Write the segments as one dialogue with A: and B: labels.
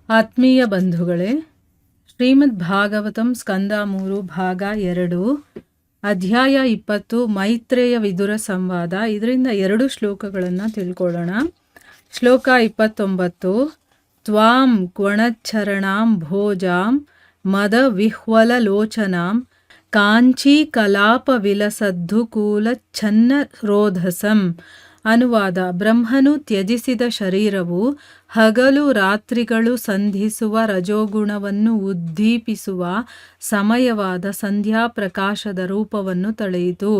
A: ಆತ್ಮೀಯ ಬಂಧುಗಳೇ, ಶ್ರೀಮದ್ ಭಾಗವತಂ ಸ್ಕಂದ 3 ಭಾಗ 2 ಅಧ್ಯಾಯ 20 ಮೈತ್ರೇಯ ವಿದುರ ಸಂವಾದ. ಇದರಿಂದ 2 ಶ್ಲೋಕಗಳನ್ನು ತಿಳ್ಕೊಳ್ಳೋಣ. ಶ್ಲೋಕ 29. ತ್ವಾಂ ಕ್ವಣಚ್ಚರಣಾಂ ಭೋಜಾಂ ಮದ ವಿಹ್ವಲ ಲೋಚನಾಂ ಕಾಂಚೀ ಕಲಾಪ ವಿಲಸದ್ದುಕೂಲ ಛನ್ನ ರೋಧಸಂ. ಅನುವಾದ: ಬ್ರಹ್ಮನು ತ್ಯಜಿಸಿದ ಶರೀರವು ಹಗಲು ರಾತ್ರಿಗಳು ಸಂಧಿಸುವ ರಜೋಗುಣವನ್ನು ಉದ್ದೀಪಿಸುವ ಸಮಯವಾದ ಸಂಧ್ಯಾ ಪ್ರಕಾಶದ ರೂಪವನ್ನು ತಳೆಯಿತು.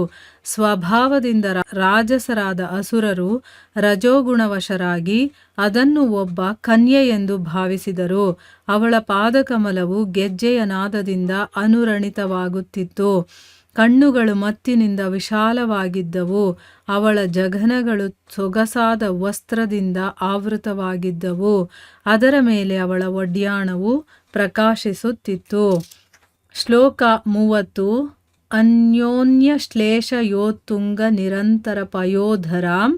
A: ಸ್ವಭಾವದಿಂದ ರಾಜಸರಾದ ಅಸುರರು ರಜೋಗುಣವಶರಾಗಿ ಅದನ್ನು ಒಬ್ಬ ಕನ್ಯೆ ಎಂದು ಭಾವಿಸಿದರು. ಅವಳ ಪಾದಕಮಲವು ಗೆಜ್ಜೆಯ ನಾದದಿಂದ ಅನುರಣಿತವಾಗುತ್ತಿತ್ತು. ಕಣ್ಣುಗಳು ಮತ್ತಿನಿಂದ ವಿಶಾಲವಾಗಿದ್ದವು. ಅವಳ ಜಘನಗಳು ಸೊಗಸಾದ ವಸ್ತ್ರದಿಂದ ಆವೃತವಾಗಿದ್ದವು. ಅದರ ಮೇಲೆ ಅವಳ ಒಡ್ಯಾಣವು ಪ್ರಕಾಶಿಸುತ್ತಿತ್ತು. ಶ್ಲೋಕ 30. ಅನ್ಯೋನ್ಯ ಶ್ಲೇಷಯೋತ್ತುಂಗ ನಿರಂತರ ಪಯೋಧರಾಂ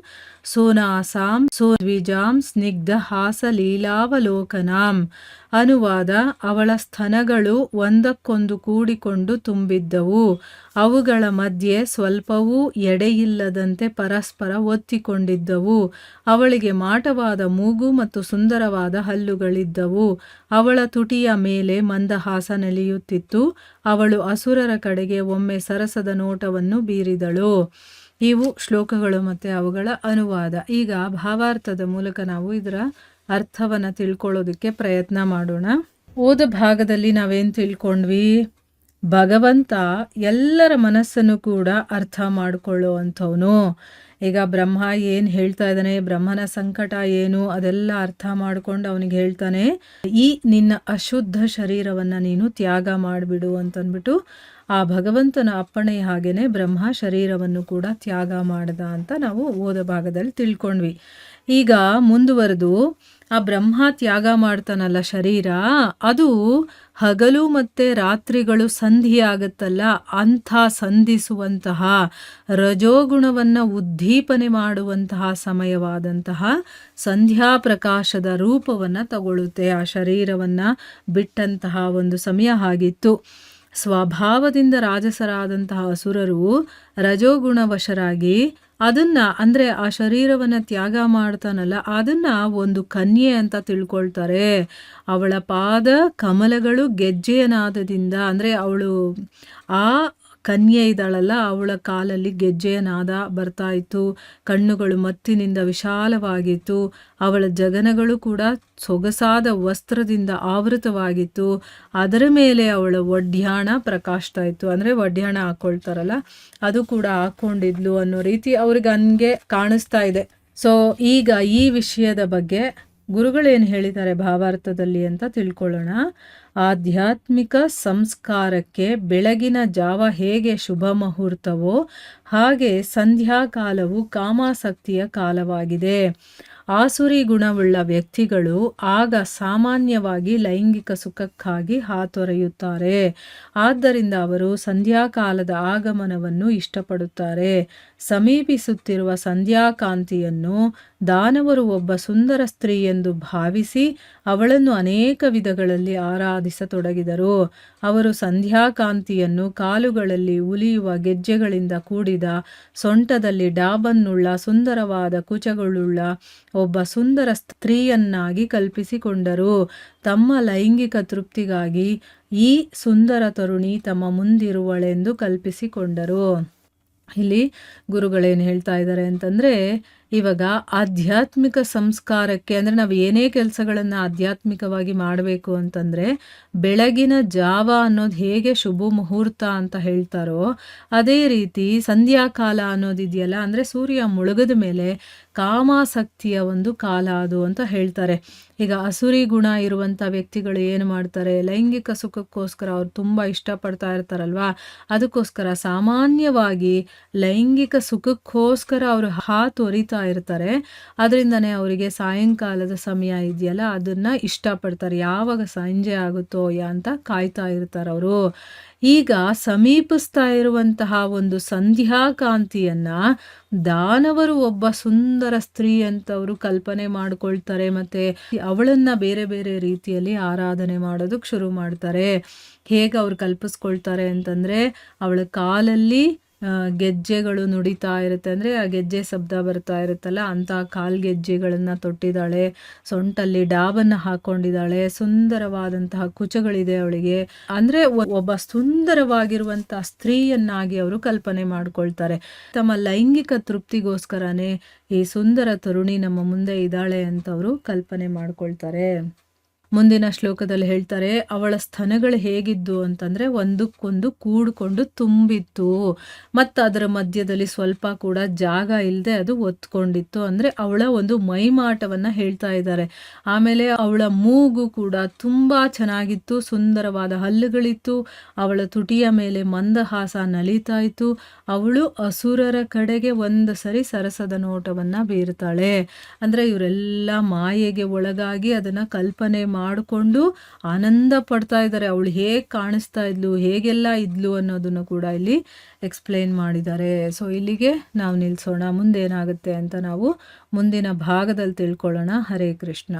A: ಸುನಾಸಾಂ ಸುದ್ವಿಜಾಂ ಸ್ನಿಗ್ಧ ಹಾಸ ಲೀಲಾವಲೋಕನಾಂ. ಅನುವಾದ: ಅವಳ ಸ್ತನಗಳು ಒಂದಕ್ಕೊಂದು ಕೂಡಿಕೊಂಡು ತುಂಬಿದ್ದವು. ಅವುಗಳ ಮಧ್ಯೆ ಸ್ವಲ್ಪವೂ ಎಡೆಯಿಲ್ಲದಂತೆ ಪರಸ್ಪರ ಒತ್ತಿಕೊಂಡಿದ್ದವು. ಅವಳಿಗೆ ಮಾಟವಾದ ಮೂಗು ಮತ್ತು ಸುಂದರವಾದ ಹಲ್ಲುಗಳಿದ್ದವು. ಅವಳ ತುಟಿಯ ಮೇಲೆ ಮಂದಹಾಸ ನೆಲೆಯುತ್ತಿತ್ತು. ಅವಳು ಅಸುರರ ಕಡೆಗೆ ಒಮ್ಮೆ ಸರಸದ ನೋಟವನ್ನು ಬೀರಿದಳು. ಇವು ಶ್ಲೋಕಗಳು ಮತ್ತು ಅವುಗಳ ಅನುವಾದ. ಈಗ ಭಾವಾರ್ಥದ ಮೂಲಕ ನಾವು ಇದರ ಅರ್ಥವನ್ನು ತಿಳ್ಕೊಳ್ಳೋದಕ್ಕೆ ಪ್ರಯತ್ನ ಮಾಡೋಣ. ಓದ ಭಾಗದಲ್ಲಿ ನಾವೇನು ತಿಳ್ಕೊಂಡ್ವಿ? ಭಗವಂತ ಎಲ್ಲರ ಮನಸ್ಸನ್ನು ಕೂಡ ಅರ್ಥ ಮಾಡಿಕೊಳ್ಳುವಂಥವನು. ಈಗ ಬ್ರಹ್ಮ ಏನು ಹೇಳ್ತಾ ಇದ್ದಾನೆ, ಬ್ರಹ್ಮನ ಸಂಕಟ ಏನು, ಅದೆಲ್ಲ ಅರ್ಥ ಮಾಡಿಕೊಂಡು ಅವನಿಗೆ ಹೇಳ್ತಾನೆ, ಈ ನಿನ್ನ ಅಶುದ್ಧ ಶರೀರವನ್ನು ನೀನು ತ್ಯಾಗ ಮಾಡಿಬಿಡು ಅಂತಂದ್ಬಿಟ್ಟು ಆ ಭಗವಂತನ ಅಪ್ಪಣೆಯ ಹಾಗೇನೆ ಬ್ರಹ್ಮ ಶರೀರವನ್ನು ಕೂಡ ತ್ಯಾಗ ಮಾಡ್ದ ಅಂತ ನಾವು ಓದ ಭಾಗದಲ್ಲಿ ತಿಳ್ಕೊಂಡ್ವಿ. ಈಗ ಮುಂದುವರೆದು ಆ ಬ್ರಹ್ಮ ತ್ಯಾಗ ಮಾಡ್ತಾನಲ್ಲ ಶರೀರ, ಅದು ಹಗಲು ಮತ್ತು ರಾತ್ರಿಗಳು ಸಂಧಿಯಾಗತ್ತಲ್ಲ, ಅಂಥ ಸಂಧಿಸುವಂತಹ ರಜೋಗುಣವನ್ನು ಉದ್ದೀಪನೆ ಮಾಡುವಂತಹ ಸಮಯವಾದಂತಹ ಸಂಧ್ಯಾ ಪ್ರಕಾಶದ ರೂಪವನ್ನು ತಗೊಳ್ಳುತ್ತೆ. ಆ ಶರೀರವನ್ನು ಬಿಟ್ಟಂತಹ ಒಂದು ಸಮಯ ಆಗಿತ್ತು. ಸ್ವಭಾವದಿಂದ ರಾಜಸರಾದಂತಹ ಅಸುರರು ರಜೋಗುಣವಶರಾಗಿ ಅದನ್ನ ಅಂದರೆ ಆ ಶರೀರವನ್ನು ತ್ಯಾಗ ಮಾಡ್ತಾನಲ್ಲ, ಅದನ್ನ ಒಂದು ಕನ್ಯೆ ಅಂತ ತಿಳ್ಕೊಳ್ತಾರೆ. ಅವಳ ಪಾದ ಕಮಲಗಳು ಗೆಜ್ಜೆಯ ನಾದದಿಂದ, ಅಂದರೆ ಅವಳು ಆ ಕನ್ಯೆ ಇದ್ದಾಳಲ್ಲ, ಅವಳ ಕಾಲಲ್ಲಿ ಗೆಜ್ಜೆಯ ನಾದ ಬರ್ತಾ ಇತ್ತು. ಕಣ್ಣುಗಳು ಮತ್ತಿನಿಂದ ವಿಶಾಲವಾಗಿತ್ತು. ಅವಳ ಜಗನಗಳು ಕೂಡ ಸೊಗಸಾದ ವಸ್ತ್ರದಿಂದ ಆವೃತವಾಗಿತ್ತು. ಅದರ ಮೇಲೆ ಅವಳ ಒಡ್ಯಾಣ ಪ್ರಕಾಶ್ತಾ ಇತ್ತು. ಅಂದರೆ ಒಡ್ಯಾಣ ಹಾಕ್ಕೊಳ್ತಾರಲ್ಲ, ಅದು ಕೂಡ ಹಾಕ್ಕೊಂಡಿದ್ಲು ಅನ್ನೋ ರೀತಿ ಅವ್ರಿಗೆ ಹಂಗೆ ಕಾಣಿಸ್ತಾ ಇದೆ. ಸೊ ಈಗ ಈ ವಿಷಯದ ಬಗ್ಗೆ ಗುರುಗಳೇನು ಹೇಳಿದ್ದಾರೆ ಭಾವಾರ್ಥದಲ್ಲಿ ಅಂತ ತಿಳ್ಕೊಳ್ಳೋಣ. ಆಧ್ಯಾತ್ಮಿಕ ಸಂಸ್ಕಾರಕ್ಕೆ ಬೆಳಗಿನ ಜಾವ ಹೇಗೆ ಶುಭ ಮುಹೂರ್ತವೋ ಹಾಗೆ ಸಂಧ್ಯಾಕಾಲವು ಕಾಮಾಸಕ್ತಿಯ ಕಾಲವಾಗಿದೆ. ಆಸುರಿ ಗುಣವುಳ್ಳ ವ್ಯಕ್ತಿಗಳು ಆಗ ಸಾಮಾನ್ಯವಾಗಿ ಲೈಂಗಿಕ ಸುಖಕ್ಕಾಗಿ ಹಾತೊರೆಯುತ್ತಾರೆ. ಆದ್ದರಿಂದ ಅವರು ಸಂಧ್ಯಾಕಾಲದ ಆಗಮನವನ್ನು ಇಷ್ಟಪಡುತ್ತಾರೆ. ಸಮೀಪಿಸುತ್ತಿರುವ ಸಂಧ್ಯಾಕಾಂತಿಯನ್ನು ದಾನವರು ಒಬ್ಬ ಸುಂದರ ಸ್ತ್ರೀ ಎಂದು ಭಾವಿಸಿ ಅವಳನ್ನು ಅನೇಕ ವಿಧಗಳಲ್ಲಿ ಆರಾಧಿಸತೊಡಗಿದರು. ಅವರು ಸಂಧ್ಯಾಕಾಂತಿಯನ್ನು ಕಾಲುಗಳಲ್ಲಿ ಉಲಿಯುವ ಗೆಜ್ಜೆಗಳಿಂದ ಕೂಡಿದ, ಸೊಂಟದಲ್ಲಿ ಡಾಬನ್ನುಳ್ಳ, ಸುಂದರವಾದ ಕುಚಗಳುಳ್ಳ ಒಬ್ಬ ಸುಂದರ ಸ್ತ್ರೀಯನ್ನಾಗಿ ಕಲ್ಪಿಸಿಕೊಂಡರು. ತಮ್ಮ ಲೈಂಗಿಕ ತೃಪ್ತಿಗಾಗಿ ಈ ಸುಂದರ ತರುಣಿ ತಮ್ಮ ಮುಂದಿರುವಳೆಂದು ಕಲ್ಪಿಸಿಕೊಂಡರು. ಇಲ್ಲಿ ಗುರುಗಳೇನು ಹೇಳ್ತಾ ಇದ್ದಾರೆ ಅಂತಂದರೆ, ಇವಾಗ ಆಧ್ಯಾತ್ಮಿಕ ಸಂಸ್ಕಾರಕ್ಕೆ ಅಂದರೆ ನಾವು ಏನೇ ಕೆಲಸಗಳನ್ನು ಆಧ್ಯಾತ್ಮಿಕವಾಗಿ ಮಾಡಬೇಕು ಅಂತಂದರೆ ಬೆಳಗಿನ ಜಾವ ಅನ್ನೋದು ಹೇಗೆ ಶುಭ ಮುಹೂರ್ತ ಅಂತ ಹೇಳ್ತಾರೋ ಅದೇ ರೀತಿ ಸಂಧ್ಯಾಕಾಲ ಅನ್ನೋದಿದೆಯಲ್ಲ, ಅಂದರೆ ಸೂರ್ಯ ಮುಳುಗದ ಮೇಲೆ ಕಾಮಾಸಕ್ತಿಯ ಒಂದು ಕಾಲ ಅದು ಅಂತ ಹೇಳ್ತಾರೆ. ಈಗ ಅಸುರಿ ಗುಣ ಇರುವಂಥ ವ್ಯಕ್ತಿಗಳು ಏನು ಮಾಡ್ತಾರೆ, ಲೈಂಗಿಕ ಸುಖಕ್ಕೋಸ್ಕರ ಅವ್ರು ತುಂಬ ಇಷ್ಟಪಡ್ತಾ ಇರ್ತಾರಲ್ವಾ, ಅದಕ್ಕೋಸ್ಕರ ಸಾಮಾನ್ಯವಾಗಿ ಲೈಂಗಿಕ ಸುಖಕ್ಕೋಸ್ಕರ ಅವರು ಹಾತೊರಿತಾ ಇರ್ತಾರೆ. ಅದರಿಂದನೇ ಅವರಿಗೆ ಸಾಯಂಕಾಲದ ಸಮಯ ಇದೆಯಲ್ಲ ಅದನ್ನು ಇಷ್ಟಪಡ್ತಾರೆ. ಯಾವಾಗ ಸಂಜೆ ಆಗುತ್ತೋ ಅಂತ ಕಾಯ್ತಾ ಇರ್ತಾರೆ ಅವರು. ಈಗ ಸಮೀಪಿಸ್ತಾ ಇರುವಂತಹ ಒಂದು ಸಂಧ್ಯಾಕಾಂತಿಯನ್ನು ದಾನವರು ಒಬ್ಬ ಸುಂದರ ಸ್ತ್ರೀ ಅಂತ ಅವರು ಕಲ್ಪನೆ ಮಾಡ್ಕೊಳ್ತಾರೆ. ಮತ್ತು ಅವಳನ್ನು ಬೇರೆ ಬೇರೆ ರೀತಿಯಲ್ಲಿ ಆರಾಧನೆ ಮಾಡೋದಕ್ಕೆ ಶುರು ಮಾಡ್ತಾರೆ. ಹೇಗೆ ಅವ್ರು ಕಲ್ಪಿಸ್ಕೊಳ್ತಾರೆ ಅಂತಂದರೆ, ಅವಳ ಕಾಲಲ್ಲಿ ಗೆಜ್ಜೆಗಳು ನುಡಿತಾ ಇರುತ್ತೆ, ಅಂದರೆ ಆ ಗೆಜ್ಜೆ ಶಬ್ದ ಬರ್ತಾ ಇರುತ್ತಲ್ಲ ಅಂಥ ಕಾಲ್ಗೆಜ್ಜೆಗಳನ್ನು ತೊಟ್ಟಿದ್ದಾಳೆ. ಸೊಂಟಲ್ಲಿ ಡಾಬನ್ನು ಹಾಕ್ಕೊಂಡಿದ್ದಾಳೆ. ಸುಂದರವಾದಂತಹ ಕುಚಗಳಿದೆ ಅವಳಿಗೆ. ಅಂದರೆ ಒಬ್ಬ ಸುಂದರವಾಗಿರುವಂತಹ ಸ್ತ್ರೀಯನ್ನಾಗಿ ಅವರು ಕಲ್ಪನೆ ಮಾಡ್ಕೊಳ್ತಾರೆ. ತಮ್ಮ ಲೈಂಗಿಕ ತೃಪ್ತಿಗೋಸ್ಕರನೇ ಈ ಸುಂದರ ತರುಣಿ ನಮ್ಮ ಮುಂದೆ ಇದ್ದಾಳೆ ಅಂತ ಅವರು ಕಲ್ಪನೆ ಮಾಡ್ಕೊಳ್ತಾರೆ. ಮುಂದಿನ ಶ್ಲೋಕದಲ್ಲಿ ಹೇಳ್ತಾರೆ, ಅವಳ ಸ್ತನಗಳು ಹೇಗಿದ್ದು ಅಂತಂದರೆ ಒಂದಕ್ಕೊಂದು ಕೂಡಿಕೊಂಡು ತುಂಬಿತ್ತು ಮತ್ತು ಅದರ ಮಧ್ಯದಲ್ಲಿ ಸ್ವಲ್ಪ ಕೂಡ ಜಾಗ ಇಲ್ಲದೆ ಅದು ಒತ್ಕೊಂಡಿತ್ತು. ಅಂದರೆ ಅವಳ ಒಂದು ಮೈಮಾಟವನ್ನು ಹೇಳ್ತಾ ಇದ್ದಾರೆ. ಆಮೇಲೆ ಅವಳ ಮೂಗು ಕೂಡ ತುಂಬ ಚೆನ್ನಾಗಿತ್ತು, ಸುಂದರವಾದ ಹಲ್ಲುಗಳಿತ್ತು. ಅವಳ ತುಟಿಯ ಮೇಲೆ ಮಂದಹಾಸ ನಲಿತಾ ಇತ್ತು. ಅವಳು ಅಸುರರ ಕಡೆಗೆ ಒಂದು ಸರಿ ಸರಸದ ನೋಟವನ್ನು ಬೀರ್ತಾಳೆ. ಅಂದರೆ ಇವರೆಲ್ಲ ಮಾಯೆಗೆ ಒಳಗಾಗಿ ಅದನ್ನು ಕಲ್ಪನೆ ಮಾಡಿಕೊಂಡು ಆನಂದ ಪಡ್ತಾ ಇದ್ದಾರೆ. ಅವಳು ಹೇಗೆ ಕಾಣಿಸ್ತಾ ಇದ್ಲು, ಹೇಗೆಲ್ಲ ಇದ್ಲು ಅನ್ನೋದನ್ನು ಕೂಡ ಇಲ್ಲಿ ಎಕ್ಸ್ಪ್ಲೇನ್ ಮಾಡಿದ್ದಾರೆ. ಸೊ ಇಲ್ಲಿಗೆ ನಾವು ನಿಲ್ಲಿಸೋಣ. ಮುಂದೇನಾಗುತ್ತೆ ಅಂತ ನಾವು ಮುಂದಿನ ಭಾಗದಲ್ಲಿ ತಿಳ್ಕೊಳ್ಳೋಣ. ಹರೇ ಕೃಷ್ಣ.